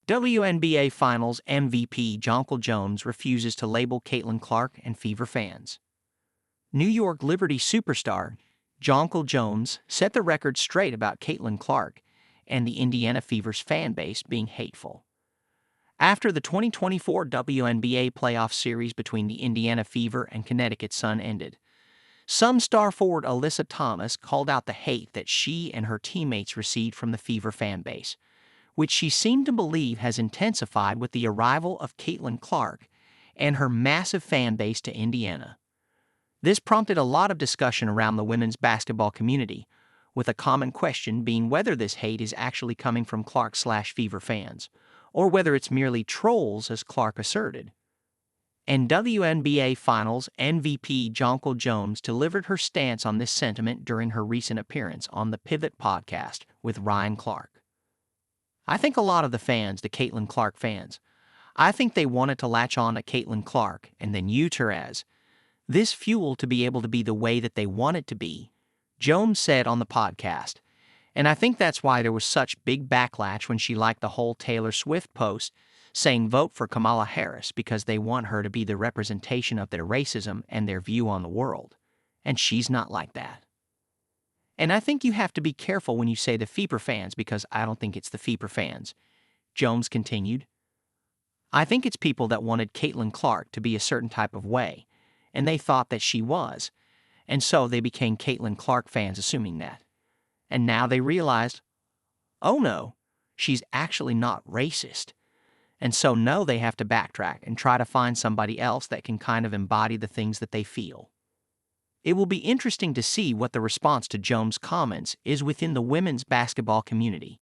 WNBA Finals MVP Jonquel Jones refuses to label Caitlin Clark and Fever fans. New York Liberty superstar Jonquel Jones set the record straight about Caitlin Clark and the Indiana Fever's fan base being hateful. After the 2024 WNBA playoff series between the Indiana Fever and Connecticut Sun ended, some star forward Alyssa Thomas called out the hate that she and her teammates received from the Fever fan base, which she seemed to believe has intensified with the arrival of Caitlin Clark and her massive fan base to Indiana. This prompted a lot of discussion around the women's basketball community, with a common question being whether this hate is actually coming from Clark/Fever fans, or whether it's merely trolls, as Clark asserted. And WNBA Finals MVP Jonquel Jones delivered her stance on this sentiment during her recent appearance on the Pivot podcast with Ryan Clark. I think a lot of the fans, the Caitlin Clark fans, I think they wanted to latch on to Caitlin Clark and then use her as this fuel to be able to be the way that they want it to be, Jones said on the podcast. And I think that's why there was such big backlash when she liked the whole Taylor Swift post saying vote for Kamala Harris because they want her to be the representation of their racism and their view on the world. And she's not like that. And I think you have to be careful when you say the Fever fans because I don't think it's the Fever fans. Jones continued. I think it's people that wanted Caitlin Clark to be a certain type of way, and they thought that she was, and so they became Caitlin Clark fans assuming that. And now they realized, oh no, she's actually not racist. And so now they have to backtrack and try to find somebody else that can kind of embody the things that they feel. It will be interesting to see what the response to Jones' comments is within the women's basketball community.